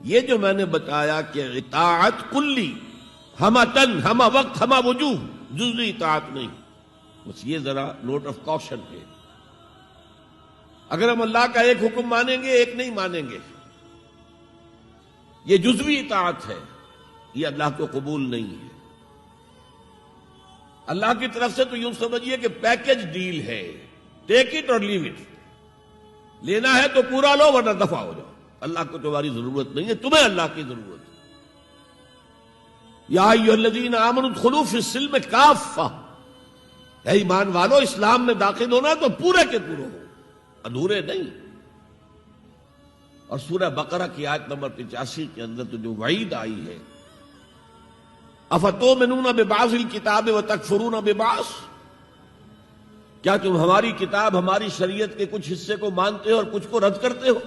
یہ جو میں نے بتایا کہ اطاعت کلی، ہمہ تن، ہمہ وقت، ہمہ وجوہ، جزوی اطاعت نہیں، بس یہ ذرا نوٹ آف کاشن ہے۔ اگر ہم اللہ کا ایک حکم مانیں گے ایک نہیں مانیں گے، یہ جزوی اطاعت ہے، یہ اللہ کو قبول نہیں ہے۔ اللہ کی طرف سے تو یوں سمجھیے کہ پیکج ڈیل ہے، ٹیک اٹ اور لیو اٹ، لینا ہے تو پورا لو ورنہ دفع ہو جاؤ، اللہ کو تمہاری ضرورت نہیں ہے، تمہیں اللہ کی ضرورت ہے۔ یا ایھا الذین آمنوا ادخلوا فی السلم کافہ، اے ایمان والو اسلام میں داخل ہونا تو پورے کے پورے ہو، ادھورے نہیں۔ اور سورہ بقرہ کی آیت نمبر 85 کے اندر تو جو وعید آئی ہے، افتؤمنون ببعض الکتاب وتکفرون ببعض، کیا تم ہماری کتاب، ہماری شریعت کے کچھ حصے کو مانتے ہو اور کچھ کو رد کرتے ہو؟